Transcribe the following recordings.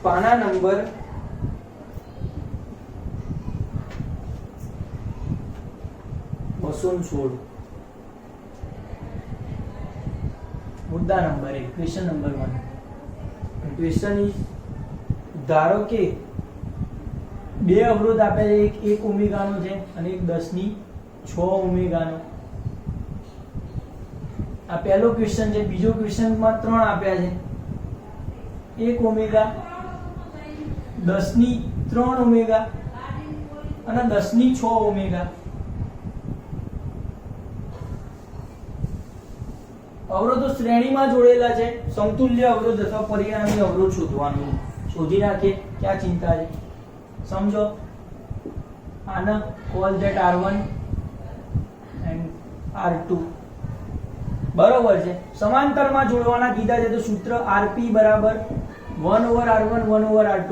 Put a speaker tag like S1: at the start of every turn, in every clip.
S1: પાના નંબર 216 મુદ્દા number 1 question number 1 question is ધારો કે બે અવરોધ આપ્યા છે, એક 1 ઓમેગાનો છે અને એક 10⁶ ઓમેગાનો. આ પહેલો ક્વેશ્ચન છે. બીજો ક્વેશ્ચનમાં 3 આપ્યા છે, 1 ઓમેગા, 10⁻³ ઓમેગા અને 10⁶ ઓમેગા. અવરોધો શ્રેણીમાં જોડેલા છે. સમતુલ્ય અવરોધ અથવા પરિણામી અવરોધ શોધવાનું. શોધી નાખીએ, ક્યાં ચિંતા છે, સમજો. આને call that R1 and R2. બરોબર છે. સમાંતરમાં જોડવાના કીધા છે તો સૂત્ર Rp બરાબર 1/R1 1/R2.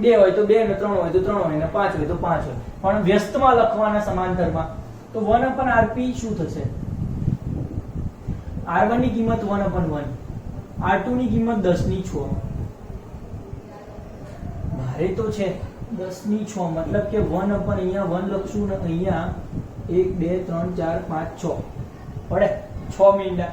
S1: 2 હોય તો 2 ને 3 હોય તો 3 હોય ને 5 હોય તો 5 હોય. પણ વ્યસ્તમાં લખવાના સમાંતરમાં તો 1/Rp શું થશે? R1 ની કિંમત 1/1, R2 ની કિંમત 10⁶. મારે તો છે 10⁶, મતલબ કે 1/ અહીંયા 1 લખશું ને અહીંયા 1 2 3 4 5 6 પડે. 6 મીંડા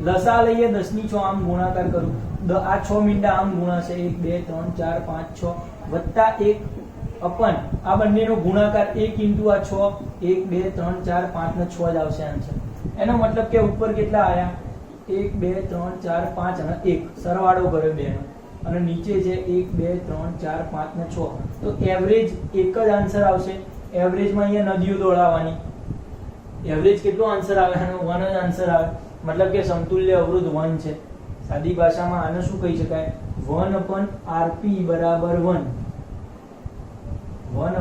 S1: લસા લઈએ, 10⁶ આમ ગુણાકાર કરું, આ 6 મીંડા આમ ગુણાશે, 1 2 3 4 5 6 વત્તા 1 અપન આ બંનેનો ગુણાકાર 1 ઇન્ટુ આ 6, 1 2 3 4 5 ને 6 જ આવશે આન્સર. એનો મતલબ કે ઉપર કેટલા આયા? 1 2 3 4 5 અને 1 સરવાળો કર્યો બેનો, અને નીચે છે 1 2 3 4 5 ને 6. તો એવરેજ એક જ આન્સર આવશે. એવરેજમાં અહીંયા નદીઓ દોડાવવાની. એવરેજ કેટલો આન્સર આવે? આનો 1 જ આન્સર આવે. મતલબ કે સમતુલ્ય અવરોધ 1 છે. સાદી ભાષામાં આને શું કહી શકાય? 1/Rp બરાબર 1. 1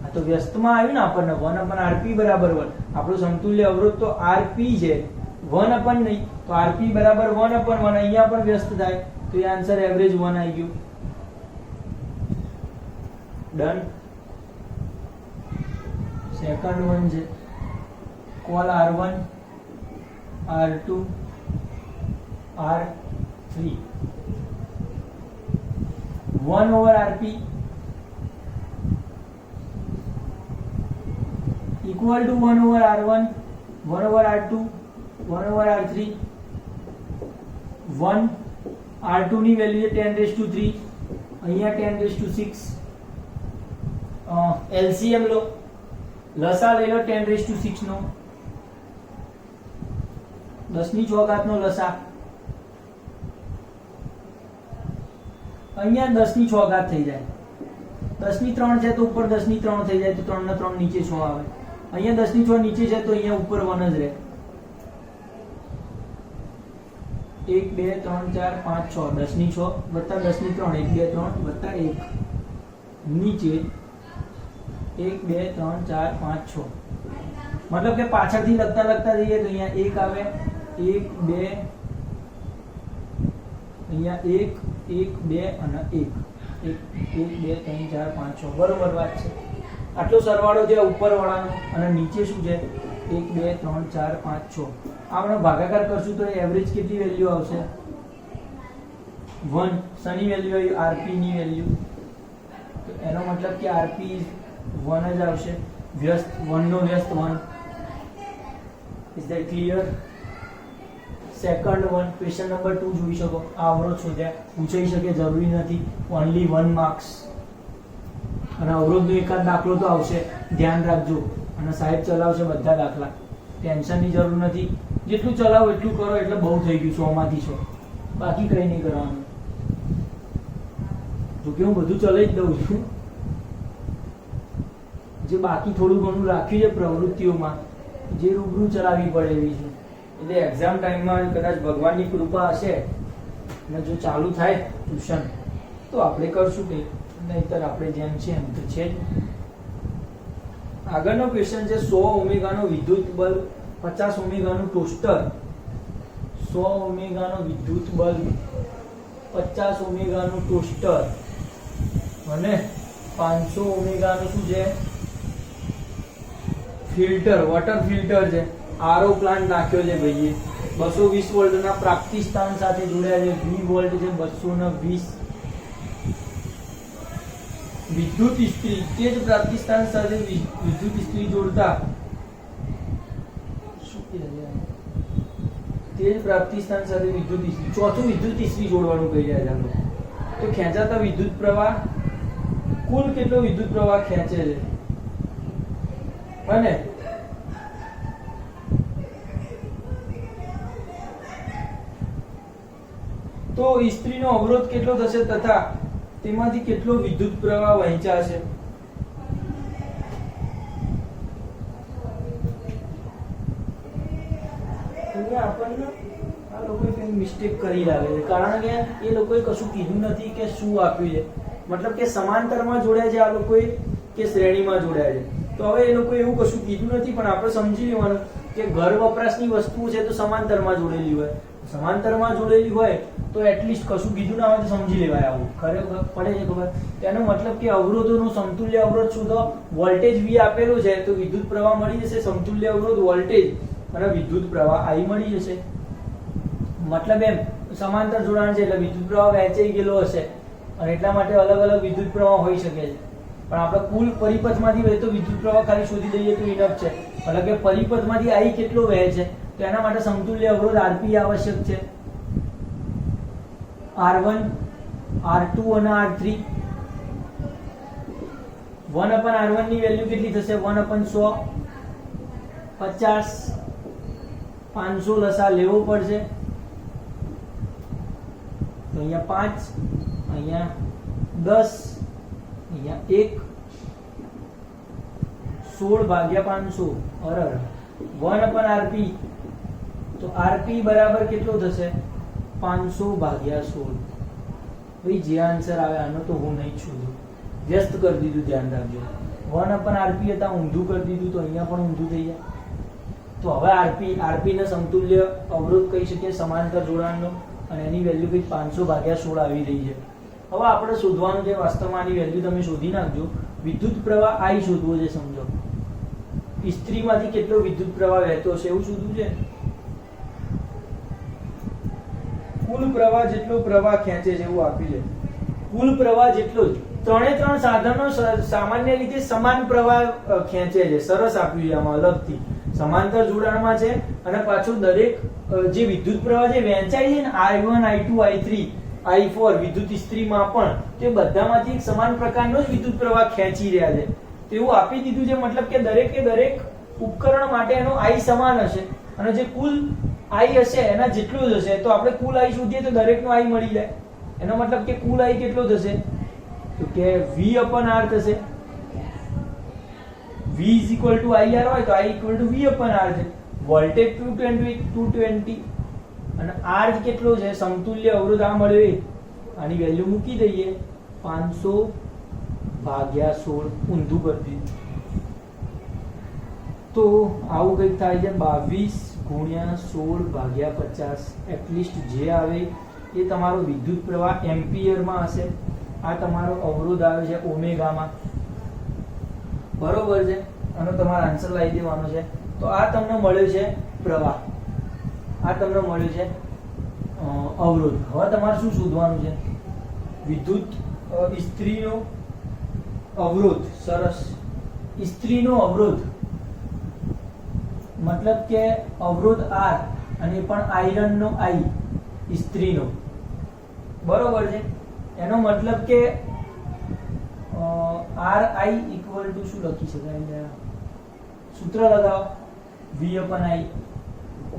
S1: આ તો વ્યસ્તમાં આવ્યું ને આપણને, 1/Rp બરાબર 1. આપણું સમતુલ્ય અવરોધ તો Rp છે, 1 નહીં. તો Rp બરાબર 1/1. અહીંયા પણ વ્યસ્ત થાય તો એ આન્સર એવરેજ 1 આવી ગયું. ડન. સેકન્ડ વન છે call R1 R2 R3 1/Rp equal to 1/R1 1/R2 1/R3. 1 R2 ની વેલ્યુ છે 10⁻³ અહીંયા 10⁻6. LCM લો, લસા લઈ લો 10⁻6 નો, 10⁶ નો લસા. અહીંયા 10⁶ થઈ જાય. 10⁻³ છે તો ઉપર 10⁻³ થઈ જાય તો 3 ને 3 નીચે 6 આવે. અહીંયા 10⁻6 નીચે છે તો અહીંયા ઉપર 1 જ રહે. 1 2 3 4 5 6 10⁶ વત્તા 10⁻³ 1 2 3 વત્તા 1 નીચે 1 2 3 4 5 6. મતલબ કે પાછળથી લખતા લખતા જઈએ તો અહીંયા 1 આવે, 1 2 અહીંયા 1 1 2 અને 1 1 2 3 4 5 6. બરોબર વાત છે. આટલો સરવાળો છે ઉપર વાળાનો, અને નીચે શું છે 1 2 3 4 5 6. આપણે ભાગાકાર કરશું તો એવરેજ કેટલી વેલ્યુ આવશે? 1. શની વેલ્યુ આવી? Rp ની વેલ્યુ. તો એનો મતલબ કે Rp 1 જ આવશે. વ્યસ્ત 1 નો વ્યસ્ત 1. Is that clear? Second one question number 2 જોઈ શકો. આ અવરોધ શોધ્યા, પૂછાઈ શકે, જરૂરી નથી. Only 1 marks. અને અવરોધનો એકાદ દાખલો તો આવશે, ધ્યાન રાખજો. અને સાહેબ ચલાવશે બધા દાખલા, ટેન્શનની જરૂર નથી. જેટલું ચલાવો એટલું કરો એટલે બહુ થઈ ગયું. 100 માંથી 100, બાકી કઈ નહીં કરવાનું. જોકે હું બધું ચલાવી જ દઉં છું. જે બાકી થોડું ઘણું રાખ્યું છે પ્રવૃત્તિઓમાં, જે રૂબરૂ ચલાવવી પડે એવી છે. એટલે એક્ઝામ ટાઈમમાં કદાચ ભગવાનની કૃપા હશે અને જો ચાલુ થાય ટ્યુશન તો આપણે કરશું કે નહીતર આપણે જેમ છે એમ તો છે જ. આગળનો ક્વેશ્ચન છે 100 ઓમેગાનો વિદ્યુત બલ્બ, 50 ઓમેગાનું ટોસ્ટર. 100 ઓમેગાનો વિદ્યુત બલ્બ, 50 ઓમેગાનું ટોસ્ટર અને 500 ઓમેગાનું શું છે? ફિલ્ટર, વોટર ફિલ્ટર છે. આરો પ્લાન્ટ નાખ્યો છે ભાઈએ 220 વોલ્ટના પ્રાપ્તિ સ્થાન સાથે જોડાયા છે. V વોલ્ટ છે 220. વિદ્યુત ઇસ્ત્રી તે જ પ્રાપ્તિ સ્થાન સાથે વિદ્યુત ઇસ્ત્રી જોડતા શું કહે છે તે જ પ્રાપ્તિ સ્થાન સાથે વિદ્યુત ઇસ્ત્રી ચોથું વિદ્યુત ઇસ્ત્રી જોડવાનું કહી રહ્યા છે. તો ખેંચાતા વિદ્યુત પ્રવાહ કુલ કેટલો વિદ્યુત પ્રવાહ ખેંચે છે અને તો ઇસ્ત્રીનો અવરોધ કેટલો થશે તથા તેમાંથી કેટલો વિદ્યુત પ્રવાહ વહેંચાશે. અહીંયા આપણને આ લોકોએ કંઈક મિસ્ટેક કરી લાગે છે કારણ કે એ લોકોએ કશું કીધું નથી કે શું આપ્યું છે. મતલબ કે સમાંતરમાં જોડ્યા છે આ લોકોએ કે શ્રેણીમાં જોડ્યા છે. તો હવે એ લોકોએ એવું કશું કીધું નથી પણ આપણે સમજી લેવાનું કે ઘર વપરાશની વસ્તુઓ છે તો સમાંતરમાં જોડેલી હોય. સમાંતરમાં જોડેલી હોય તો એટલીસ્ટ કશું કીધું ના હોય તો સમજી લેવાય. આવું ખરેખર પડે છે ખબર. તેનો મતલબ કે અવરોધોનો સમતુલ્ય અવરોધ શું તો વોલ્ટેજ V આપેલું છે તો વિદ્યુત પ્રવાહ મળી જશે. સમતુલ્ય અવરોધ વોલ્ટેજ અને વિદ્યુત પ્રવાહ I મળી જશે. મતલબ એમ સમાંતર જોડાણ છે એટલે વિદ્યુત પ્રવાહ વહેંચાઈ ગયેલો હશે અને એટલા માટે અલગ અલગ વિદ્યુત પ્રવાહ હોઈ શકે છે. પણ આપણે કુલ પરિપથમાંથી વહેતો વિદ્યુત પ્રવાહ ખાલી શોધી દઈએ તો ઇનફ છે. એટલે કે પરિપથમાંથી I કેટલો વહે છે તો એના માટે સમતુલ્ય અવરોધ Rp આવશ્યક છે. R1 R2 અને R3 1/R1 ની વેલ્યુ કેટલી થશે 1/100 50 500 લસા લેવો પડશે. તો અહીંયા 5 અહીંયા 10 અહીંયા 1 16 ભાગ્યા 500 અરર 1/Rp તો Rp બરાબર કેટલો થશે 500 ભાગ્યા 16. ભાઈ જે આન્સર આવે આનો તો હું નહીં છોડું. વ્યસ્ત કરી દીધું ધ્યાન રાખજો. 1/Rp હતા ઊંધું કરી દીધું તો અહીંયા પણ ઊંધું થઈ જાય. તો હવે Rp ને સમતુલ્ય અવરોધ કહી શકીએ સમાંતર જોડાણનો અને એની વેલ્યુ કંઈક 500 ભાગ્યા 16 આવી રહી છે. હવે આપણે શોધવાનું છે વાસ્તવમાં આની વેલ્યુ તમે શોધી નાખજો. વિદ્યુત પ્રવાહ I શોધવો છે. સમજો ઇસ્ત્રીમાંથી કેટલો વિદ્યુત પ્રવાહ વહેતો હશે એવું શોધવું છે. કુલ પ્રવાહ જેટલો પ્રવાહ ખેંચે છે એવું આપ્યું છે. કુલ પ્રવાહ જેટલો જ. ત્રણે ત્રણ સાધનો સામાન્ય રીતે સમાન પ્રવાહ ખેંચે છે. સરસ આપ્યું છે આમાં અલગથી. સમાંતર જોડાણમાં છે અને પાછું દરેક જે વિદ્યુત પ્રવાહ જે વહેંચાય છે ને I1 I2 I3 I4 વિદ્યુત ઇસ્ત્રીમાં પણ તે બધામાંથી એક સમાન પ્રકારનો જ વિદ્યુત પ્રવાહ ખેંચી રહ્યા છે. તેવું આપી દીધું છે. મતલબ કે દરેકે દરેક ઉપકરણ માટે એનો I સમાન હશે અને જે કુલ I હશે એના જેટલું જ હશે. તો આપણે કુલ I શોધીએ તો દરેકનો I મળી જાય. એનો મતલબ કે કુલ I કેટલો થશે તો કે V/R થશે. V = IR હોય તો I = V/R છે. વોલ્ટેજ 220 અને R કેટલો છે સમતુલ્ય અવરોધ આ મળ્યો એ આની વેલ્યુ મૂકી દઈએ 500 ભાગ્યા 16 ઊંધું કરી દીધું તો આવું કંઈક થાય છે 22 ગુણ્યા 16 ભાગ્યા 50. એટલીસ્ટ જે આવે એ તમારો વિદ્યુત પ્રવાહ એમ્પિયરમાં હશે. આ તમારો અવરોધ આવે છે ઓમેગામાં. બરોબર છે. આનો તમારો આન્સર લાવી દેવાનો છે. તો આ તમને મળ્યો છે પ્રવાહ, આ તમને મળ્યો છે અવરોધ. હવે તમારે શું શોધવાનું છે? વિદ્યુત ઇસ્ત્રીનો અવરોધ. સરસ. ઇસ્ત્રીનો અવરોધ મતલબ કે અવરોધ R અને પણ આયરનનો I ઇસ્ત્રીનો. બરોબર છે. એનો મતલબ કે RI = શું લખી શકાય? સૂત્ર લગાવો. V/I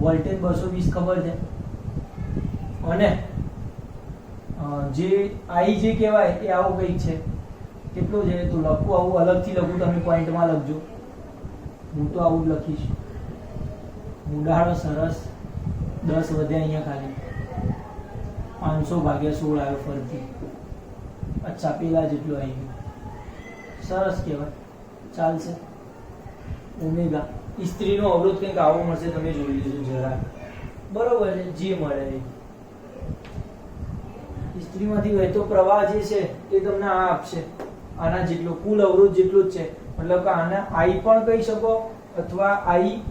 S1: વોલ્ટેજ 220 ખબર છે અને જે I જે કહેવાય એ આવું કંઈક છે. કેટલો છે તો લખું આવું અલગથી લખું, તમે પોઈન્ટમાં લખજો. હું તો આવું જ લખીશ. ઉડાડો. સરસ. 10 વધ્યા અહીંયા ખાલી. 500 ભાગ્યા 16 આવ્યો ફરીથી. અચ્છા પેલા જેટલું આવી ગયું. સરસ કહેવાય. ચાલશે. ઓમેગા ઇસ્ત્રીનો અવરોધ કંઈક આવો મળશે. તમે જોઈ લેજો જરા. બરોબર છે. જે મળે એ ઇસ્ત્રીમાંથી વહેતો પ્રવાહ જે છે એ તમને આ આપશે. આના જેટલો કુલ અવરોધ જેટલો જ છે. મતલબ કે આને I પણ કહી શકો અથવા I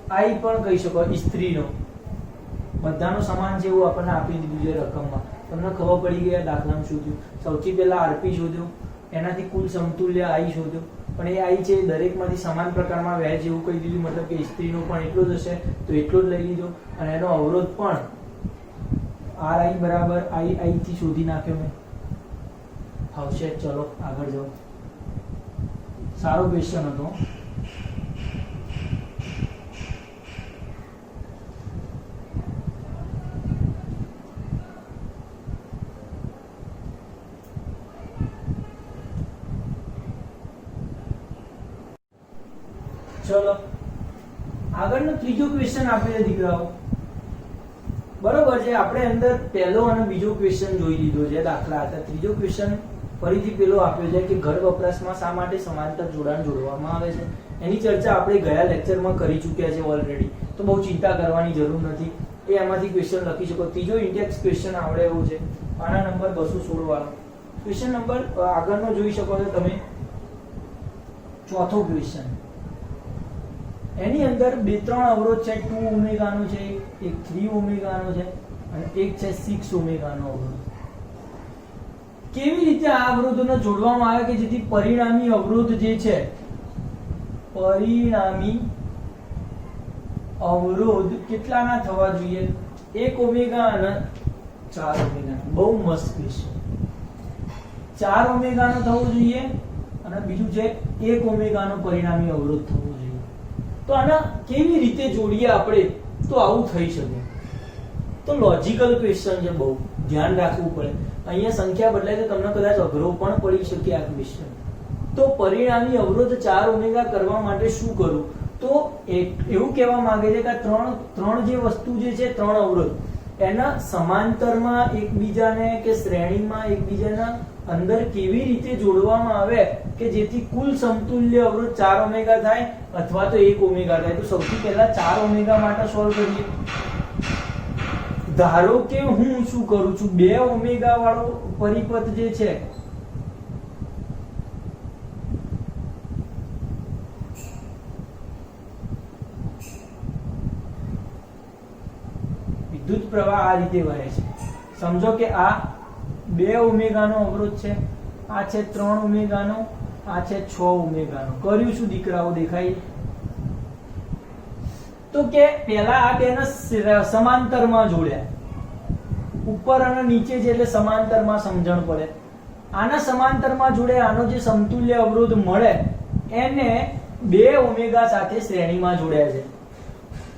S1: આઈ પણ કહી શકો સ્ત્રીનો, બધાનો સમાન છે એવું આપણને આપી દીધું છે રકમમાં. તમને ખબર પડી ગઈ આ દાખલામાં શું થયું. સૌથી પહેલા આરપી શોધ્યો, એનાથી કુલ સમતુલ્ય આઈ શોધ્યો, પણ એ આઈ છે દરેકમાંથી સમાન પ્રકારમાં વહે છે એવું કહી દીધું, મતલબ કે સ્ત્રીનો પણ એટલો જ હશે તો એટલો જ લઈ લીધો. અને એનો અવરોધ પણ આર આઈ બરાબર આઈ આઈ થી શોધી નાખ્યો મેં. આવશે, ચલો આગળ જાઓ. સારો ક્વેશ્ચન હતો. ચલો આગળનો ત્રીજો ક્વેશ્ચન આપેલો દીકરાઓ. બરોબર છે, આપણે અંદર પહેલો અને બીજો ક્વેશ્ચન જોઈ લીધો છે, દાખલા હતા. ત્રીજો ક્વેશ્ચન ફરીથી પેલો આપ્યો છે કે ઘર વપરાશમાં શા માટે સમાંતર જોડાણ જોડવામાં આવે છે. એની ચર્ચા આપણે ગયા લેક્ચરમાં કરી ચૂક્યા છે ઓલરેડી, તો બહુ ચિંતા કરવાની જરૂર નથી. એ એમાંથી ક્વેશ્ચન લખી શકો. ત્રીજો ઇન્ટેક્સ ક્વેશ્ચન આવડે એવું છે, પાના નંબર 216 વાળો ક્વેશ્ચન નંબર આગળનો જોઈ શકો છો તમે. ચોથો ક્વેશ્ચન, એની અંદર 2-3 અવરોધ છે. 2 ઓમેગાનો છે, એક 3 ઓમેગાનો છે અને એક છે 6 ઓમેગાનો અવરોધ. કેવી રીતે આ અવરોધોને જોડવામાં આવે કે જેથી પરિણામી અવરોધ જે છે, પરિણામી અવરોધ કેટલાના થવા જોઈએ? 1 ઓમેગા અને 4 ઓમેગા. બહુ મસ્ત ક્વેશ્ચન. 4 ઓમેગાનો થવો જોઈએ અને બીજું છે 1 ઓમેગાનો પરિણામી અવરોધ થવો જોઈએ. તો આના કેવી રીતે જોડીએ આપણે તો આવું થઈ શકે? તો લોજિકલ ક્વેશ્ચન છે, બહુ ધ્યાન રાખવું પડે. અહીંયા સંખ્યા બદલાય તો તમને કદાચ અઘરો પણ પડી શકે આ ક્વેશ્ચન. તો પરિણામી અવરોધ 4 ઓમેગા કરવા માટે શું કરું? તો એવું કહેવા માંગે છે કે ત્રણ જે વસ્તુ જે છે, 3 અવરોધ એના સમાંતરમાં એકબીજાને કે શ્રેણીમાં એકબીજાના અંદર કેવી રીતે જોડવામાં આવે કે જેથી કુલ સમતુલ્ય અવરોધ 4 ઓમેગા થાય અથવા તો 1 ઓમેગા થાય. તો સૌથી પહેલા 4 ઓમેગા માટે સોલ્વ કરીએ. ધારો કે હું શું કરું છું, 2 ઓમેગા વાળો પરિપથ જે છે વિદ્યુત પ્રવાહ આ રીતે વહે છે. સમજો કે આ 2 ઓમેગાનો અવરોધ છે, આ છે 3 ઓમેગાનો, આ છે 6 ઓમેગાનો. કર્યું શું દીકરાઓ, દેખાય? તો કે પહેલા આ બેને સમાંતરમાં જોડ્યા, ઉપર અને નીચે છે એટલે સમાંતરમાં સમજણ પડે. આના સમાંતરમાં જોડે આનો જે સમતુલ્ય અવરોધ મળે એને 2 ઓમેગા સાથે શ્રેણીમાં જોડ્યા છે,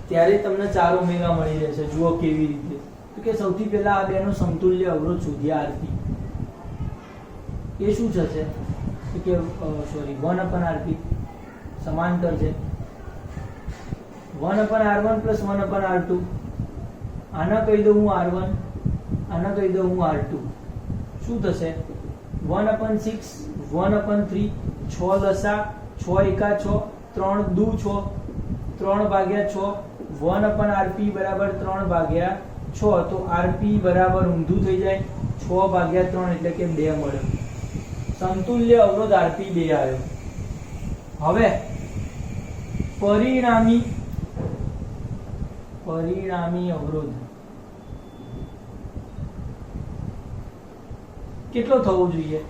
S1: ત્યારે તમને 4 ઓમેગા મળી રહેશે. જુઓ કેવી રીતે. તો કે સૌથી પહેલા આ બેનો સમતુલ્ય અવરોધ શોધ્યા આરપી. એ શું થશે કે સોરી 1/rp સમાંતર છે. 1/r1 + 1/r2. આના કહી દઉં હું r1, આના કહી દઉં હું r2. શું થશે? 1/6 1/3 6 લસા 6 એકા 6 3 દુ 6 3/6 1/rp બરાબર 3/6. તો rp બરાબર ઊંધું થઈ જાય 6/3 એટલે કે 2 મળે. સમતુલ્ય અવરોધ rp 2 આવ્યો. હવે પરિણામી અવરોધ કેટલો થવો જોઈએ?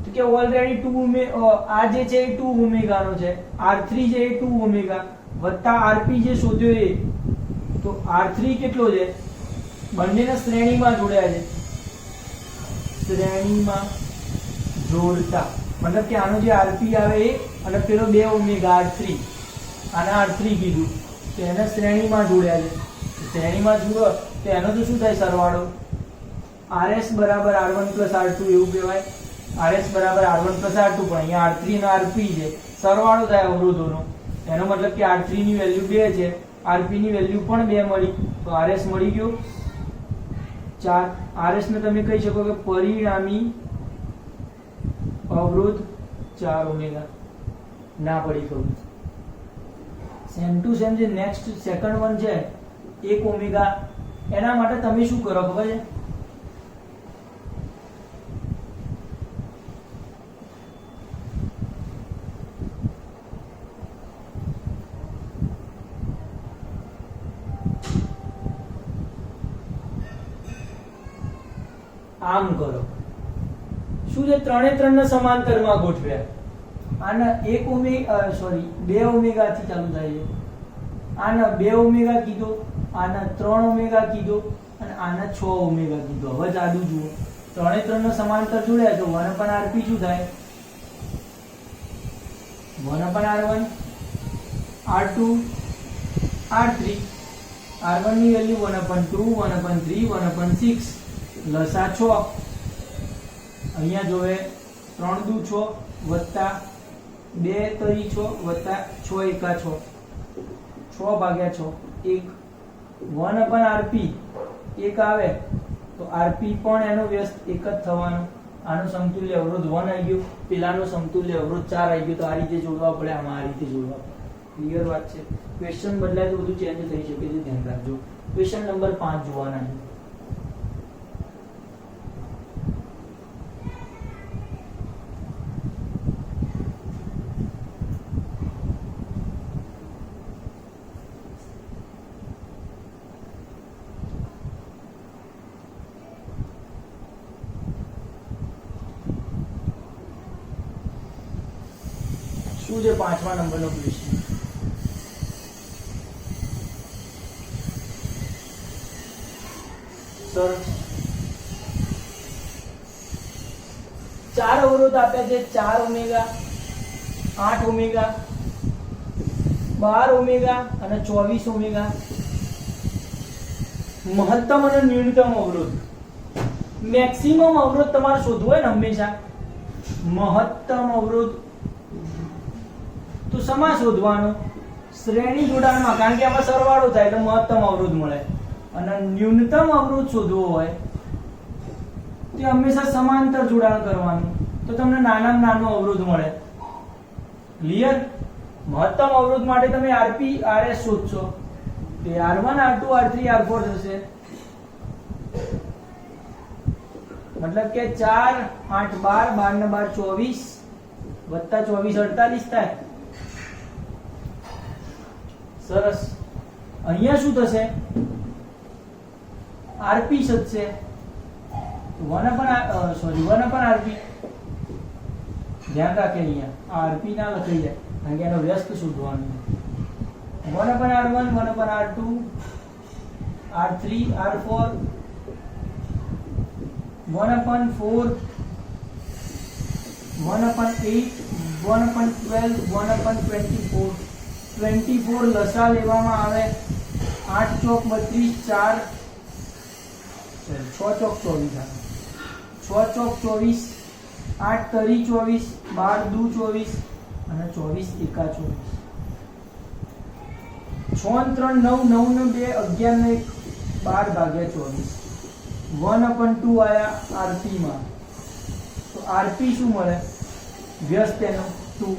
S1: તો કે ઓલરેડી 2 આ જે છે એ 2 ઓમેગાનો છે, r3 છે એ 2 ઓમેગા વત્તા rp જે શોધ્યો એ, તો r3 કેટલો છે? બંનેને શ્રેણીમાં જોડ્યા છે, શ્રેણીમાં જોડતા મતલબ કે આનો જે rp આવે એ અને પેલો 2 ઓમેગા r3, આના r3 કીધું તો એને શ્રેણીમાં જોડ્યા છે. શ્રેણીમાં જુઓ તો એનો તો શું થાય સરવાળો? rs બરાબર r1 + r2 એવું કહેવાય. rs બરાબર r1 + r2, પણ અહીંયા r3 અને rp છે, સરવાળો થાય અવરોધોનો. એનો મતલબ કે r3 ની વેલ્યુ 2 છે, rp ની વેલ્યુ પણ 2 મળી, તો rs મળી ગયો 4. rs ને તમે કહી શકો કે પરિણામી અવરોધ 4 ઓમેગા. ના પડી ખબર. સેમ ટુ સેમ જે નેક્સ્ટ સેકન્ડ વન છે 1 ઓમેગા, એના માટે તમે શું કરો ખબર છે? આમ કરો. શું છે? ત્રણે ત્રણને સમાંતરમાં ગોઠવ્યા. આના 1 ઓમેગા સોરી 2 ઓમેગા થી ચાલુ થાય છે. આના 2 ઓમેગા કીધો, આના 3 ઓમેગા કીધો અને આના 6 ઓમેગા કીધો. હવે જાદુ જુઓ, ત્રણે ત્રણને સમાંતર જોડ્યા તો 1/rp શું થાય? 1/r1 r2 r3 r1 ની વેલ્યુ 1/2 1/3 1/6 લસા 6. અહીંયા જોવે 3 દુ 6 વત્તા 2 તરી 6 વત્તા 6 એકા 6 6 ભાગ્યા 6 1 1/rp 1 આવે તો rp પણ એનો વ્યસ્ત 1 જ થવાનો. આનો સમતુલ્ય અવરોધ 1 આવી ગયો, પેલાનો સમતુલ્ય અવરોધ 4 આવી ગયો. તો આ રીતે જોડવા પડે, આમાં આ રીતે જોડવા પડે. ક્લિયર વાત છે? ક્વેશ્ચન બદલાય તો બધું ચેન્જ થઈ શકે છે, ધ્યાન રાખજો. ક્વેશ્ચન નંબર 5 જોવાના છે. શું છે 5મા નંબરનો ક્વેશ્ચન? સર 4 અવરોધ આપ્યા છે. 4 ઓમેગા, 8 ઓમેગા, 12 ઓમેગા અને 24 ઓમેગા. મહત્તમ અને ન્યૂનતમ અવરોધ, મેક્સિમમ અવરોધ તમારે શોધવો હોય ને હંમેશા, મહત્તમ અવરોધ તો સમા શોધવાનો શ્રેણી જોડાણમાં, કારણ કે આમાં સરવાળો થાય એટલે મહત્તમ અવરોધ મળે. અને ન્યૂનતમ અવરોધ શોધવો હોય તે હંમેશા સમાંતર જોડાણ કરવાનું, તો તમને નાનામાં નાનો અવરોધ મળે. ક્લિયર? મહત્તમ અવરોધ માટે તમે rp rs શોધશો, તે r1 r2 r3 r4 થશે. મતલબ કે 4 8 12 12 ને 12 24 વત્તા 24 48 થાય. સરસ. અહીંયા શું થશે? rp શોધશે 1/rp. ધ્યાન રાખે અહીંયા rp ના લખાઈ જાય, કારણ કે એનો વ્યસ્ત શોધવાનો. 1/r1 1/r2 r3 r4 1/4 1/8 1/12 1/24 24 લસા લેવામાં આવે. 8 ચોક 32 4 6 ચોક 24 6 ચોક 24 8 તરી 24 12 દુ 24 અને 24 એકા 24 6 3 9 9 ને 2 11 ને 12 ભાગ્યા 24 1/2 આયા rp માં. તો rp શું મળે? વ્યસ્ત એનો 2.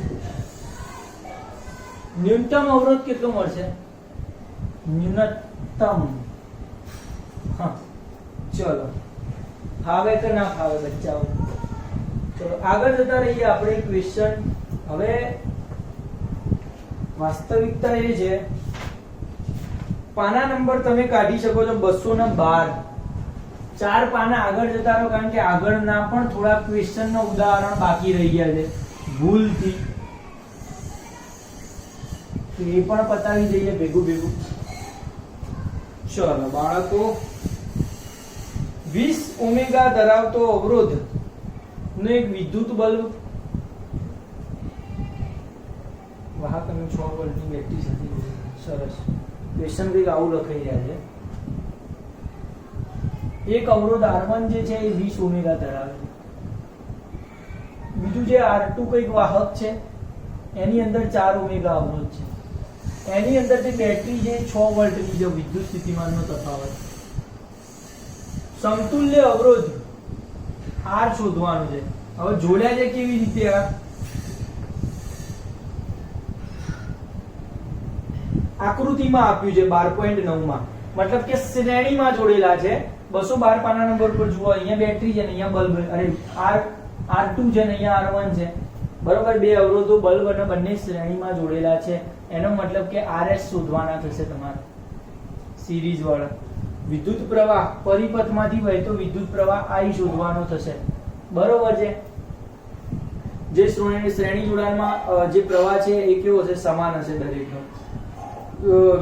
S1: ન્યૂનતમ અવરોધ કેટલો મળશે? ન્યૂનતમ. હા, ચલો ફાવે કે ના ફાવે બચ્ચાઓ? ચલો આગળ જતા રહીએ આપણે ક્વેશ્ચન. હવે વાસ્તવિકતા એ છે, પાના નંબર તમે કાઢી શકો છો 212. 4 પાના આગળ જતા રહો, કારણ કે આગળના પણ થોડા ક્વેશ્ચન નો ઉદાહરણ બાકી રહી ગયા છે ભૂલથી, તો એ પણ પતાવી દઈએ ભેગું ભેગું. ચલો બાળકો, 20 ઓમેગા ધરાવતો અવરોધ નો એક વિદ્યુત બલ્બ વાહક અને 6 વોલ્ટની બેટરી સાથે. સરસ. ક્વેશ્ચન કંઈક આવું લખાઈ રહ્યા છે. એક અવરોધ R1 જે છે એ 20 ઓમેગા ધરાવે છે. બીજું જે R2 કંઈક વાહક છે એની અંદર 4 ઓમેગા અવરોધ છે. એની અંદર જે બેટરી છે 6 વોલ્ટની જે વિદ્યુત સ્થિતિમાનનો તફાવત. સમતુલ્ય અવરોધ R શોધવાનું છે. હવે જોડ્યા છે કેવી રીતે? આકૃતિમાં આપ્યું છે 12.9 માં, મતલબ કે શ્રેણીમાં જોડેલા છે. 212 પાના નંબર પર જુઓ, અહીંયા બેટરી છે ને અહીંયા બલ્બ, અરે R2 છે ને અહીંયા R1 છે, બરોબર. બે અવરોધો બલ્બ અને બંને શ્રેણીમાં જોડેલા છે. એનો મતલબ કે RS શોધવાના થશે તમારે સિરીઝ વાળા. વિદ્યુત પ્રવાહ પરિપથમાંથી વહેતો વિદ્યુત પ્રવાહ I શોધવાનો થશે. બરોબર છે. જે શ્રેણી જોડાણમાં જે પ્રવાહ છે એ કેવો હશે? સમાન હશે દરેકનો.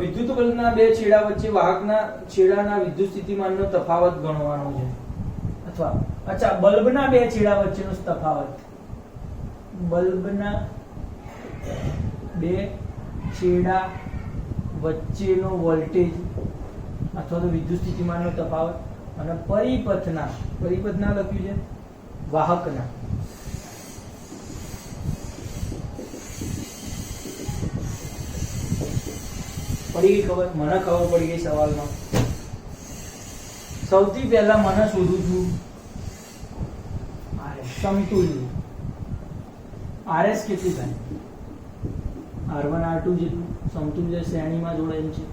S1: વિદ્યુત બલ્બના બે છેડા વચ્ચે વાહકના છેડાના વિદ્યુત સ્થિતિમાનનો તફાવત ગણવાનો છે. અથવા અચ્છા, બલ્બના બે છેડા વચ્ચેનો તફાવત. બલ્બના બે છેડા વચ્ચેનો વોલ્ટેજ અથવા તો વિદ્યુત સ્થિતિમાનનો તફાવત અને પરિપથના લખ્યું છે વાહકના પડી ગઈ ખબર? મને ખબર પડી ગઈ સવાલમાં. સૌથી પહેલા મને શોધું છું સમતુલ્ય. RS કેટલું થાય? R1 R2 જેટલું સમતુલ્ય શ્રેણીમાં જોડાયેલું છે.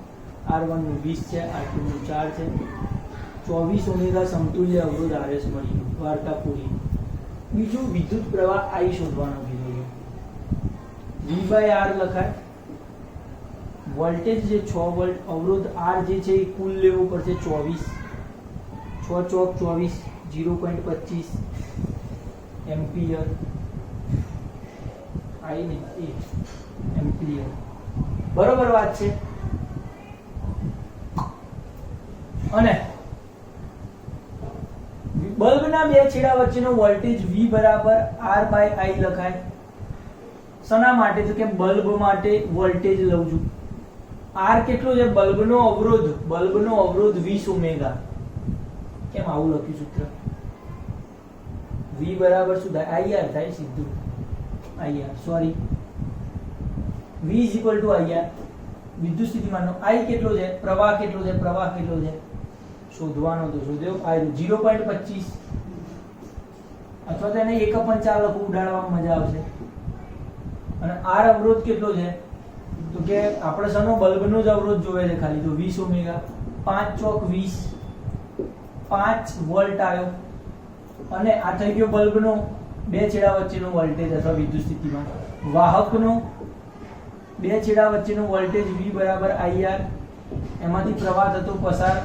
S1: R1 નું 20 છે, R2 નું 4 છે. 24 ઓમેગા સમતુલ્ય અવરોધ RS મળી ગયું. વાર્તા પૂરી. બીજું વિદ્યુત પ્રવાહ I શોધવાનો કીધો. V/R લખાય. વોલ્ટેજ જે 6 વોલ્ટ, અવરોધ R જે છે એ કુલ લેવું પડશે 24. 6 ચોક 24, 0.25 એમ્પિયર. I ને એમ્પિયર. બરોબર વાત છે. અને બલ્બના બે છેડા વચ્ચેનો વોલ્ટેજ V બરાબર R/I લખાય. શના માટે? તો કે બલ્બ માટે વોલ્ટેજ લઉં છું. R કેટલો છે? બલ્બનો અવરોધ 20 ઓમેગા. કેમ આવું લખ્યું સૂત્ર? V બરાબર શું થાય? IR થાય સીધું. IR sorry, V = IR. વિદ્યુત સ્થિતિમાનનો I કેટલો છે? પ્રવાહ કેટલો છે? શોધવાનો તો શોધ્યો. I 0.25 અથવા તો એને 1/4 લખું, ઉડાડવામાં મજા આવશે. અને R અવરોધ કેટલો છે? તો કે આપણે સનો બલ્બનો જ અવરોધ જોવે છે ખાલી, તો 20 ઓમેગા. 5 ચોક 20, 5 વોલ્ટ આવ્યો. અને આ થઈ ગયો બલ્બનો બે છેડા વચ્ચેનો વોલ્ટેજ અથવા વિદ્યુત સ્થિતિમાન. વાહકનો બે છેડા વચ્ચેનો વોલ્ટેજ V બરાબર IR. એમાંથી પ્રવાહ થતો પસાર,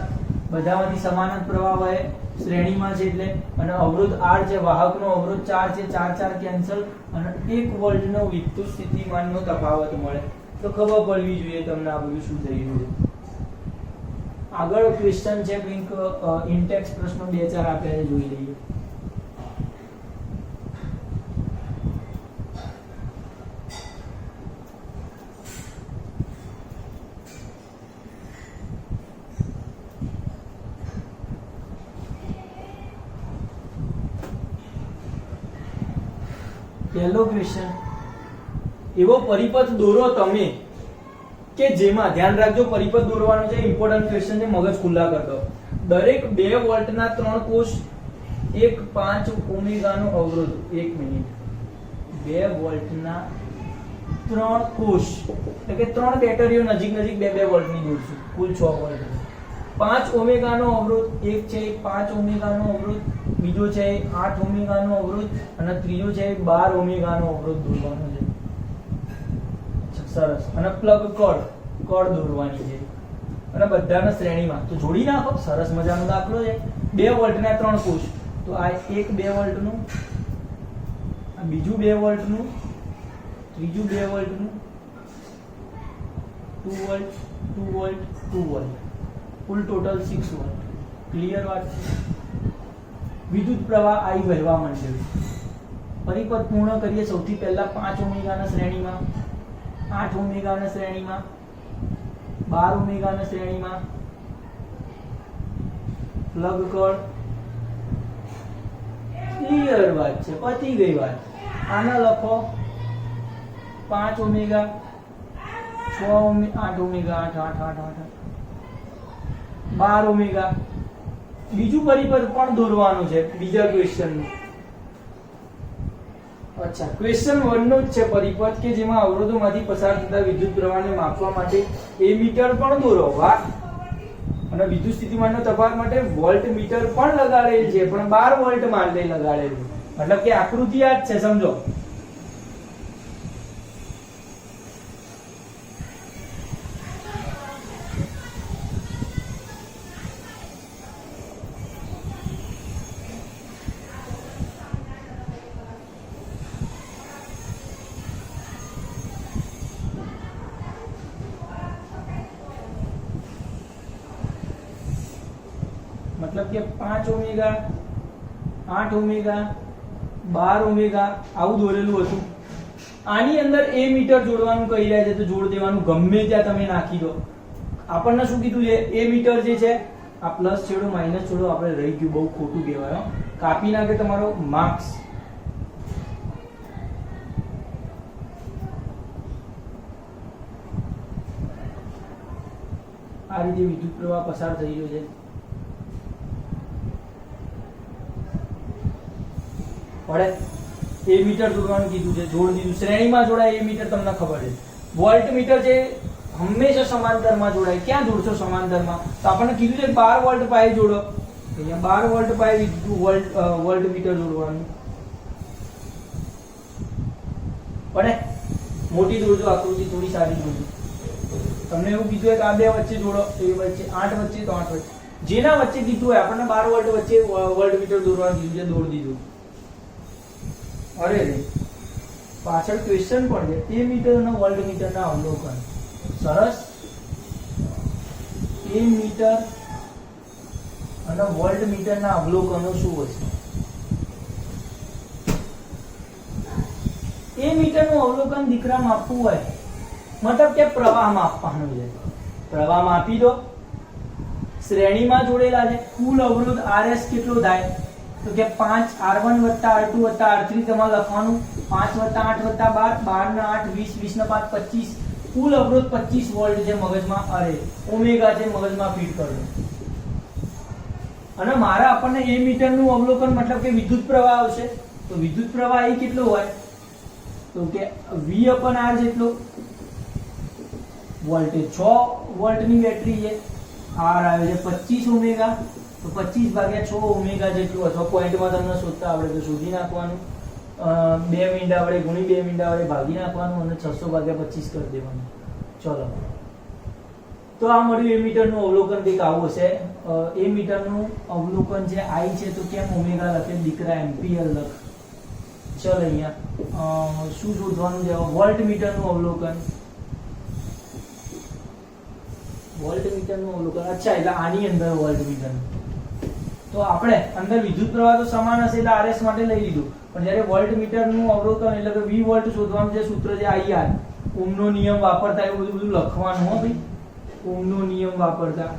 S1: બધામાંથી સમાન જ પ્રવાહ વહે, શ્રેણીમાં છે એટલે. અને અવરોધ R છે, વાહકનો અવરોધ 4 છે, 4 કેન્સલ. અને 1 વોલ્ટનો વિદ્યુત સ્થિતિમાનનો તફાવત મળે. તો ખબર પડવી જોઈએ તમને આ બધું શું થઈ રહ્યું છે. આગળ ક્વેશ્ચન છે કંઈક ઇન્ટેક્સ પ્રશ્નો 2-4 આપ્યા છે, જોઈ લઈએ. પહેલો ક્વેશ્ચન, એવો પરિપથ દોરો તમે કે જેમાં, ધ્યાન રાખજો પરિપથ દોરવાનો છે, ઇમ્પોર્ટન્ટ ક્વેશ્ચન છે, મગજ ખુલ્લા કરી દો. દરેક 2 વોલ્ટના 3 કોષ 5 ઓમેગાનો અવરોધ. 1 મિનિટ. 2 વોલ્ટના 3 કોષ એટલે કે 3 બેટરીઓ નજીક 2 વોલ્ટની દોરશું, કુલ 6 વોલ્ટ. 5 ઓમેગાનો અવરોધ, એક છે 5 ઓમેગાનો અવરોધ, બીજો છે 8 ઓમેગાનો અવરોધ અને ત્રીજો છે 12 ઓમેગાનો અવરોધ દોરવાનો છે. સરસ. અને પ્લગ કોડ દોરવાની છે અને બધાના શ્રેણીમાં. તો જોડી નાખો, સરસ મજાનો દાખલો છે. 2 વોલ્ટના 3 કોષ, તો આ એક 2 વોલ્ટનું, આ બીજું 2 વોલ્ટનું, ત્રીજું 2 વોલ્ટનું, 2 વોલ્ટ 2 વોલ્ટ 2 વોલ્ટ, કુલ ટોટલ 6 વોલ્ટ. ક્લિયર વાત છે? વિદ્યુત પ્રવાહ I વહેવા માંડ્યો. પરિપથ પૂર્ણ કરીએ. સૌથી પહેલા 5 ઓમેગાના શ્રેણીમાં, 8 ઓમેગાના શ્રેણીમાં, 12 ઓમેગાના શ્રેણીમાં. Plug code. ક્લિયર વાત છે, પતી ગઈ વાત. આના લખો 5 ઓમેગા, 6 ઓમેગા, 8 ઓમેગા, 8 12 ઓમેગા. બીજું પરિપથ પણ દોરવાનું છે બીજા ક્વેશ્ચનનું. અચ્છા, ક્વેશ્ચન 1 નો જ છે પરિપથ કે જેમાં અવરોધોમાંથી પસાર થતા વિદ્યુત પ્રવાહને માપવા માટે એમીટર પણ દોરો. વાહ. અને વિદ્યુત સ્થિતિમાનનો તફાવત માટે વોલ્ટ મીટર પણ લગાડેલ છે, પણ 12 વોલ્ટ માટે લગાડેલ છે. મતલબ કે આકૃતિ આ જ છે, સમજો. મતલબ કે 5 ઓમેગા 8 ઓમેગા 12 ઓમેગા આવું દોરેલું હતું. આની અંદર એ મીટર જોડવાનું કહી રહ્યા છે તો જોડ દેવાનું, ગમે ત્યાં તમે નાખી દો. આપણને શું કીધું છે? એ મીટર જે છે આ પ્લસ છેડો માઇનસ છેડો આપણે રહી ગયું, બહુ ખોટું કહેવાય, કાપી નાખે તમારો માર્ક્સ. આ રીતે વિદ્યુત પ્રવાહ પસાર થઈ રહ્યો છે. પડે એ મીટર જોડવાનું કીધું છે, જોડ દીધું. શ્રેણીમાં જોડાય એ મીટર તમને ખબર છે. વોલ્ટ મીટર છે હંમેશા સમાંતરમાં જોડાય. ક્યાં જોડશો સમાંતરમાં? તો આપણને કીધું છે 12 વોલ્ટ પાયે જોડો. અહીંયા 12 વોલ્ટ પાયે વોલ્ટ મીટર જોડવાનું. પડે મોટી દોરજો આકૃતિ, થોડી સારી દોરજો. તમને એવું કીધું કે આ બે વચ્ચે જોડો, એ વચ્ચે 8 વચ્ચે તો 8 વચ્ચે, જેના વચ્ચે કીધું હોય આપણને 12 વોલ્ટ વચ્ચે વોલ્ટ મીટર દોરવાનું કીધું છે, દોરી દીધું. અરે રે પાછળ ક્વેશ્ચન પણ છે, એ મીટર અને વોલ્ટ મીટર ના અવલોકન. સરસ. એ મીટર અને વોલ્ટ મીટર ના અવલોકનો શું હશે? એ મીટર નું અવલોકન દીકરા માપવું હોય મતલબ કે પ્રવાહ માપવાનું છે. પ્રવાહ માપી દો. શ્રેણીમાં જોડેલા છે. કુલ અવરોધ RS કેટલો થાય? તો કે 5 R1 + R2 + R3 તમારે લખવાનું. 5 + 8 + 12, 12 ને 8 20, 20 ને 5 25. કુલ અવરોધ 25 વોલ્ટ છે મગજમાં. અરે ઓમેગા છે મગજમાં ફીડ કરજો. અને મારા આપણને એ મીટર નું અવલોકન મતલબ કે વિદ્યુત પ્રવાહ આવશે. તો વિદ્યુત પ્રવાહ એ કેટલો હોય? તો કે V/R જેટલો. વોલ્ટેજ 6 વોલ્ટની બેટરી છે. R આવે છે 25 ઓમેગા. તો 25 ભાગ્યા 6 ઓમેગા જેટલું, અથવા પોઈન્ટમાં તમને શોધતા આવડે તો શોધી નાખવાનું. 2 મીંડા વડે ગુણી 2 મીંડા વડે ભાગી નાખવાનું અને 600 ભાગ્યા 25 કરી દેવાનું. ચલો તો આ મળ્યું એ મીટરનું અવલોકન. કંઈક આવું હશે. એ મીટરનું અવલોકન છે I છે તો કેમ ઓમેગા લખે દીકરા? એમ્પિયર લખ. ચલ અહીંયા શું શોધવાનું છે? વોલ્ટ મીટરનું અવલોકન. વોલ્ટ મીટરનું અવલોકન. અચ્છા, એટલે આની અંદર વોલ્ટ મીટર. તો આપણે અંદર વિદ્યુત પ્રવાહ તો સમાન હશે એટલે RS માટે લઈ લીધું, પણ જ્યારે વોલ્ટ મીટરનું અવલોકન એટલે કે V વોલ્ટ શોધવાનું છે, સૂત્ર છે IR. ઓહમનો નિયમ વાપરતા એવું બધું લખવાનું હો ભાઈ. ઓહમનો નિયમ વાપરતા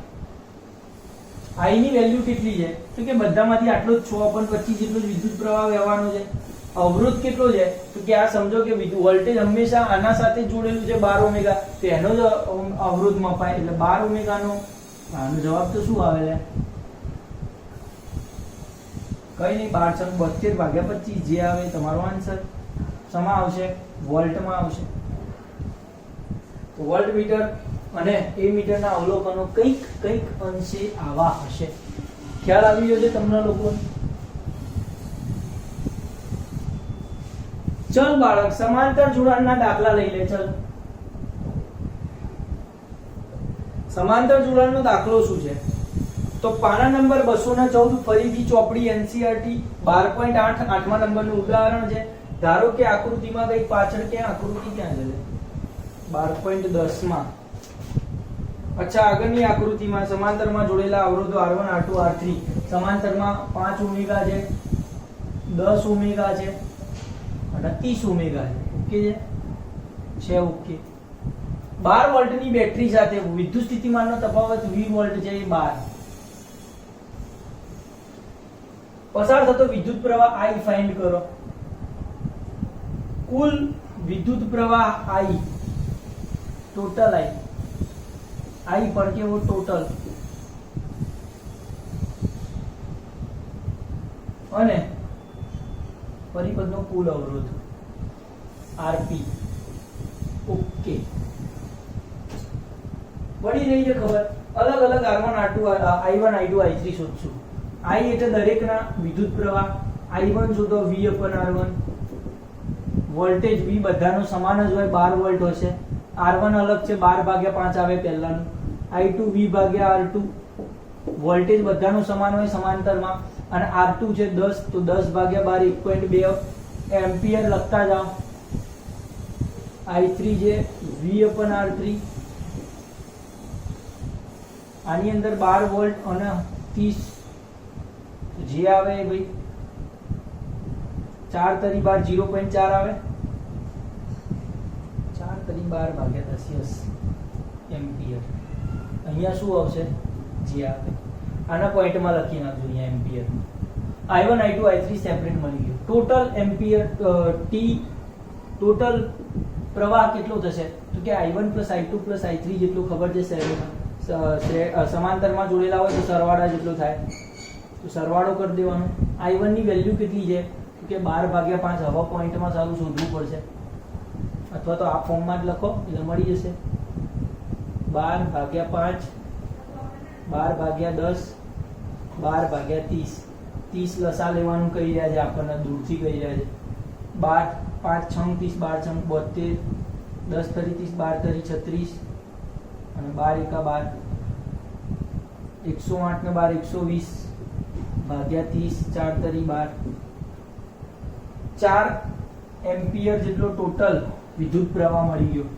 S1: I ની વેલ્યુ કેટલી છે? તો કે બધામાંથી આટલો જ 6/25 જેટલો જ વિદ્યુત પ્રવાહ વહેવાનો છે. અવરોધ કેટલો છે? તો કે આ સમજો કે વોલ્ટેજ હંમેશા આના સાથે જોડેલું છે 12 ઓમેગા, તો એનો જ અવરોધ મપાય એટલે 12 ઓમેગાનો. આનો જવાબ તો શું આવે છે? કઈ નહીં, 12/72/25 જે આવે તમારો આન્સર. શેમાં આવશે? વોલ્ટમાં આવશે. તો વોલ્ટ મીટર અને એ મીટરના અવલોકનો કંઈક અંશે આવા હશે. ખ્યાલ આવી ગયો છે તમને લોકોને? ચલ બાળક, સમાંતર જોડાણના દાખલા લઈ લે. ચલ, સમાંતર જોડાણનો દાખલો શું છે? તો પાના નંબર 214, ફરીથી ચોપડી NCERT 12.8 8મા નંબરનું ઉદાહરણ છે. ધારો કે આકૃતિમાં કંઈક પાછળ, ક્યાં આકૃતિ ક્યાં છે? 12.10 માં. અચ્છા, આગળની આકૃતિમાં સમાંતરમાં જોડેલા અવરોધો R1 R2 R3 સમાંતરમાં 5 ઓમેગા છે, 10 ઓમેગા છે અને 30 ઓમેગા છે. ઓકે છે? ઓકે. 12 વોલ્ટની બેટરી સાથે વિદ્યુત સ્થિતિમાનનો તફાવત V વોલ્ટ છે, એ 12. પસાર થતો વિદ્યુત પ્રવાહ I ફાઇન્ડ કરો. કુલ વિદ્યુત પ્રવાહ I, ટોટલ I पर के वो टोटल અને પરિપથનો કુલ અવરોધ RP. ઓકે, પડી રહી છે ખબર? અલગ અલગ R1 R2 I1 I2 I3 શોધશું. I એટલે દરેકના વિદ્યુત પ્રવાહ. I1 શોધો V/R1. વોલ્ટેજ V બધાનો સમાન જ હોય, 12 વોલ્ટ હશે. R1 અલગ છે, 12/5 આવે પહેલાનું. I2 V/R2. વોલ્ટેજ બધાનું સમાન હોય સમાંતરમાં. અને R2 છે 10, તો 10/12 1.2 એમ્પિયર લખતા જાઓ. I3 છે V/R3. આની અંદર 12 વોલ્ટ અને 30 જે આવે એ ભાઈ 4 તરી 12 0.4 આવે, 4 તરી 12 ભાગ્યા 10 યસ એમ્પિયર. અહીંયા શું આવશે? જે આવે. આના પોઈન્ટમાં લખી નાખજો અહીંયા ampere. I1 I2 I3 separate મળી ગયો. ટોટલ એમ્પિયર ટી ટોટલ પ્રવાહ કેટલો થશે? તો કે I1 I2 I3 જેટલું ખબર છે સમાંતરમાં જોડેલા હોય તો સરવાળા જેટલો થાય, તો સરવાળો કરી દેવાનો. I1 ની વેલ્યુ કેટલી છે? તો કે 12/5. હવા પોઈન્ટમાં સારું શોધવું પડશે, અથવા તો આ ફોર્મમાં જ લખો એટલે મળી જશે. 12/5 12/10 12/30. 30 લસા લેવાનું કહી રહ્યા છે આપણને, દૂરથી કહી રહ્યા છે. 12 5 6 30 12 6 72 10 તરી 30 12 તરી 36 અને 12 એકા 12 108 ને 12 120 ભાગ્યા 30 4 તરી 12 4 એમ્પિયર જેટલો ટોટલ વિદ્યુત પ્રવાહ મળી ગયો.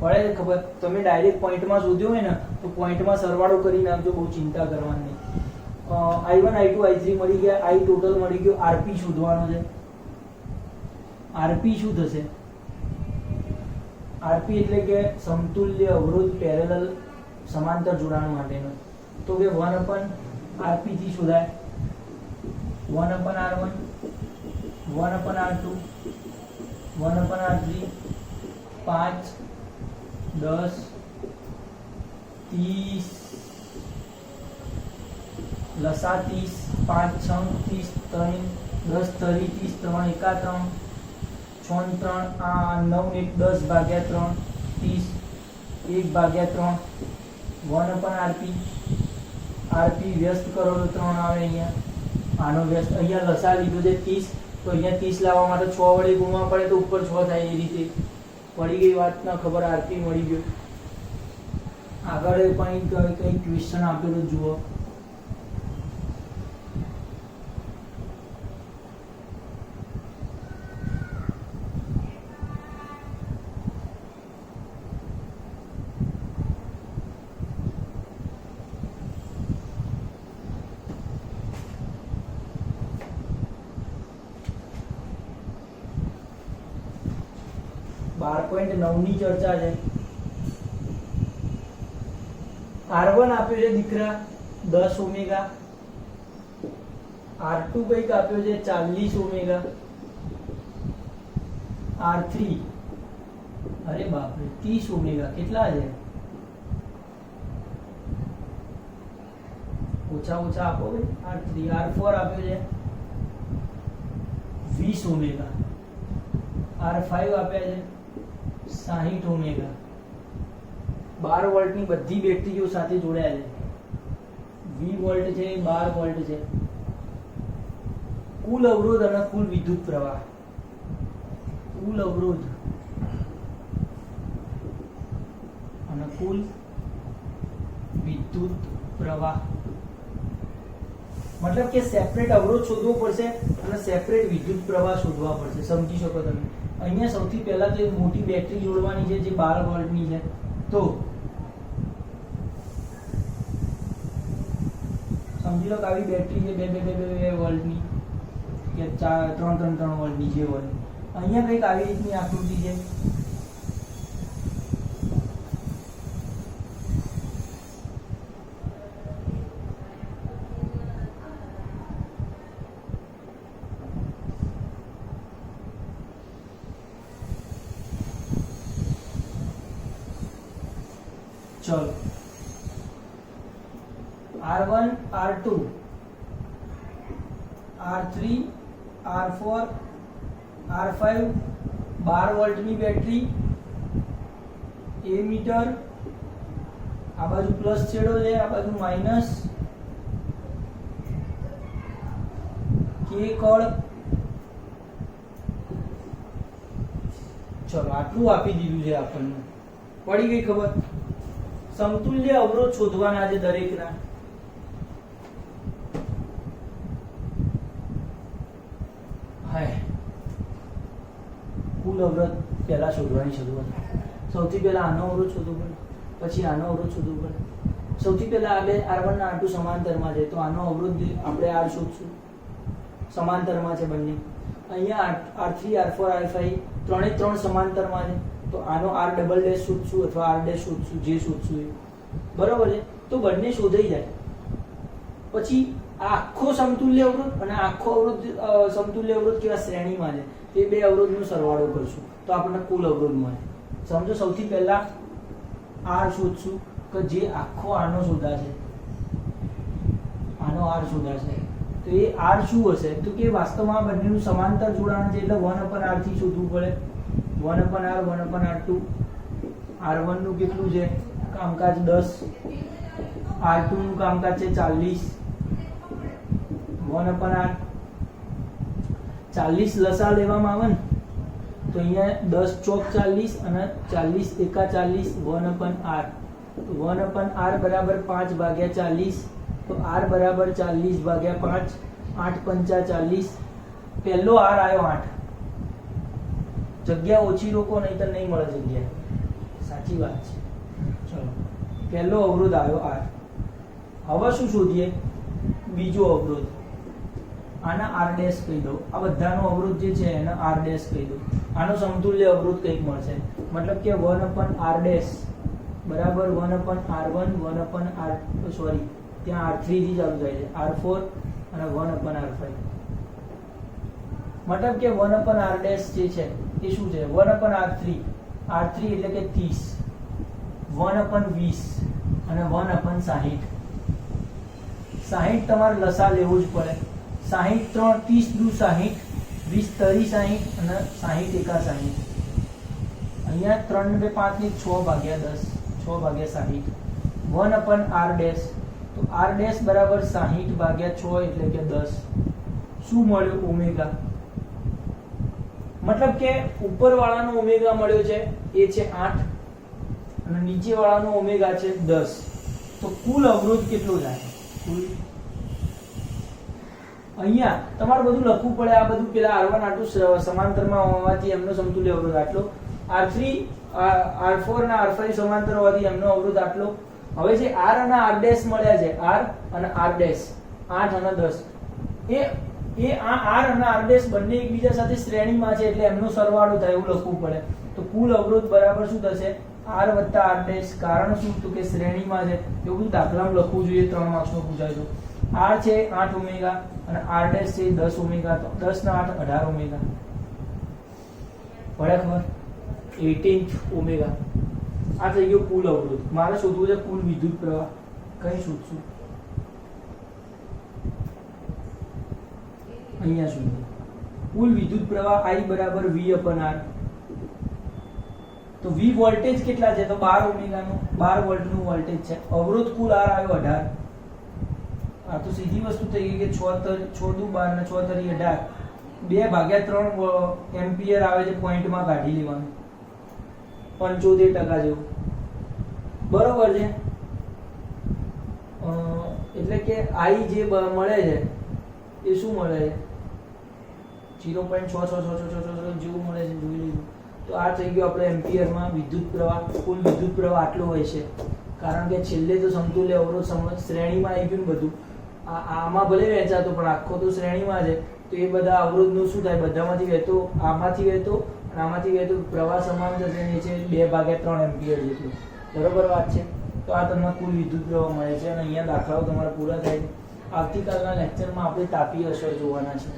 S1: પડે ખબર? તમે ડાયરેક્ટ પોઈન્ટમાં શોધ્યો હોય ને તો પોઈન્ટમાં સરવાળો કરી નાખજો, બહુ ચિંતા કરવાની નહીં. I1 I2 I3 મળી ગયા, I ટોટલ મળી ગયો. RP શોધવાનો છે. RP શું થશે? RP એટલે કે સમતુલ્ય અવરોધ પેરેલલ સમાંતર જોડાણ માટેનો. તો કે 1/RP થી શોધાય. 1/R1 1/R2 1/R3 5 10 30 લસા 30 5 6 30 3 10 તરી 30 3 એકા 3 6 3 આ 9 1 10 ભાગ્યા 3 30 1/3 1/RP. RP વ્યસ્ત કરો તો 3 આવે અહીંયા. આનો વ્યસ્ત અહીંયા લસા લીધો છે 30, તો અહીંયા 30 લાવવા માટે 6 વડે ગુણવા પડે તો ઉપર 6 થાય. એ રીતે પડી ગઈ વાત ના ખબર? RP મળી ગયો. આગળ કઈ ક્વેશ્ચન આપેલો જુઓ. ની ચર્ચા છે. R1 આપ્યો છે દીકરા 10 ઓમેગા, R2 કઈક આપ્યો છે 40 ઓમેગા, R3 અરે બાપરે 30 ઓમેગા. કેટલા છે? ઓછા ઓછા આપો ભાઈ. R3 R4 આપ્યો છે 20 ઓમેગા, R5 આપ્યા છે 60 ઓમેગા. 12 વોલ્ટની બધી બેટરીઓ સાથે જોડાયા છે. 20 વોલ્ટ છે, 12 વોલ્ટ છે. કુલ અવરોધ અને કુલ વિદ્યુત પ્રવાહ. કુલ અવરોધ અને કુલ વિદ્યુત પ્રવાહ મતલબ કે સેપરેટ અવરોધ શોધવો પડશે અને સેપરેટ વિદ્યુત પ્રવાહ શોધવા પડશે. સમજી શકો તમે? અહીંયા સૌથી પહેલા તો એક મોટી બેટરી જોડવાની છે જે 12 વોલ્ટની છે. તો સમજી લો કે આવી બેટરી છે 2 વોલ્ટની કે 3 વોલ્ટની જે હોય. અહીંયા કંઈક આવી રીતની આકૃતિ છે. चलो R1 R2 R3 R4 R5 12 વોલ્ટની બેટરી, એમીટર આ બાજુ પ્લસ છેડો છે, આ બાજુ માઈનસ, કે કળ. ચલો આટલું આપી દીધું છે આપણને. પડી ગઈ ખબર? સમતુલ્ય અવરોધ શોધવાના છે દરેકના. હાય કુલ અવરોધ પહેલા શોધવાની શરૂઆત. સૌથી પહેલા આનો અવરોધ શોધવો પડે, પછી આનો અવરોધ શોધવો પડે, સૌથી પહેલા આ બે R1 અને R2 સમાંતરમાં છે તો આનો અવરોધ આપણે R શોધશું, સમાંતરમાં છે બંને. અહીંયા R3 R4 R5 ત્રણે ત્રણ સમાંતરમાં છે તો આનો R ડબલ ડેશ શોધશું અથવા R ડેશ શોધશું, જે શોધશું એ. બરાબર છે, તો બંને શોધાઈ જાય પછી આ આખો સમતુલ્ય અવરોધ અને આખો અવરોધ સમતુલ્ય અવરોધ કેવા શ્રેણીમાં છે તે બે અવરોધનો સરવાળો કરશું તો આપણને કુલ અવરોધ મળે. સમજો સૌથી પહેલા R શોધશું કે જે આખો આનો શોધાશે, આનો R શોધાશે તો એ R શું હશે તો કે વાસ્તવમાં આ બંનેનું સમાંતર જોડાણ છે એટલે 1/R થી શોધવું પડે. 1/R 1/R2. R1 નું કેટલું છે કામકાજ 10, R2 નું કામકાજ છે 40. 1/R 40 લસા લેવામાં આવે ને તો અહીંયા 10 ચોક 40 અને 40 એકા 40 1/R. 1/R બરાબર 5/40 તો R બરાબર 40/5, 8 પંચા 40. પહેલો R આવ્યો 8. જગ્યા ઓછી રોકો નહીં તો નહીં મળે જગ્યા, સાચી વાત છે. ચલો પહેલો અવરોધ આવ્યો R. હવે શું શોધીએ? બીજો અવરોધ, આના R ડેશ કહી દો. આ બધાનો અવરોધ જે છે એને R ડેશ કહી દો. આનો સમતુલ્ય અવરોધ કંઈક મળશે મતલબ કે 1/R ડેશ બરાબર 1/R1 1/R સોરી ત્યાં R3 થી ચાલુ થાય છે, R4 અને 1/R5 મતલબ કે 1/R ડેશ જે છે એ શું છે 1/R3. R3 એટલે કે 30, 1/20 અને 1/60. 60 તમારે લસા લેવું જ પડે. 60 3 30 દુ 60, 20 તરી 60 અને 60 એકા 60. અહીંયા 3 ને 5 ની 6/10, 6/60. 1/R ડેશ તો R ડેશ બરાબર 60/6 એટલે કે 10. શું મળ્યું? ઓમેગા. મતલબ કે ઉપર વાળાનો ઓમેગા મળ્યો છે એ છે 8 અને નીચે વાળાનો ઓમેગા છે 10. તો કુલ અવરોધ કેટલો થાય? કુલ અહીંયા તમારે બધું લખવું પડે. આ બધું પેલા R1 R2 સમાંતરમાં હોવાથી એમનો સમતુલ્ય અવરોધ આટલો, R3 R4 અને R5 સમાંતર હોવાથી એમનો અવરોધ આટલો. હવે જે R અને R ડેશ મળ્યા છે, R અને R ડેશ 8 અને 10, એ આ R અને R ડેશ બંને એકબીજા સાથે શ્રેણીમાં છે એટલે એમનો સરવાળો થાય એવું લખવું પડે. તો કુલ અવરોધ બરાબર શું થશે? R વત્તા R ડેશ. કારણ શું? તો કે શ્રેણીમાં છે એવું દાખલામાં લખવું જોઈએ, 3 માર્ક્સનો પૂછાય તો. R છે 8 ઓમેગા અને R ડેશ છે 10 ઓમેગા તો 10 ના 8 18 ઓમેગા. પડે ખબર? 18 ઓમેગા. આ થઈ ગયો કુલ અવરોધ. મારે શોધવું છે કુલ વિદ્યુત પ્રવાહ. કઈ શોધશું? અહીંયા સુધી કુલ વિદ્યુત પ્રવાહ I બરાબર V/R. તો V વોલ્ટેજ કેટલા છે? તો 12 ઓમેગાનું 12 વોલ્ટનું વોલ્ટેજ છે. અવરોધ કુલ R આવ્યો 18. આ તો સીધી વસ્તુ થઈ ગઈ કે 6 દુ 12 અને 6 તરી 18, 2/3 એમ્પિયર આવે છે. પોઈન્ટમાં કાઢી લેવાનું 75% જેવું. બરોબર છે. એટલે કે I જે મળે છે એ શું મળે છે? 0.6666 જેવું મળે છે, જોઈ લીધું. તો આ થઈ ગયો આપણે એમ્પિયરમાં વિદ્યુત પ્રવાહ. કુલ વિદ્યુત પ્રવાહ આટલો હોય છે કારણ કે છેલ્લે તો સમતુલ્ય અવરોધ શ્રેણીમાં આવી ગયું બધું. આમાં ભલે વહેંચાતો પણ આખો તો શ્રેણીમાં છે તો એ બધા અવરોધનું શું થાય? બધામાંથી વહેતો, આમાંથી વહેતો અને આમાંથી વહેતો પ્રવાહ સમાન થશે ને છે 2/3 એમ્પિયર જેટલું. બરોબર વાત છે. તો આ તમને કુલ વિદ્યુત પ્રવાહ મળે છે અને અહીંયા દાખલાઓ તમારા પૂરા થાય છે. આવતીકાલના લેક્ચરમાં આપણે તાપીય અસર જોવાના છે.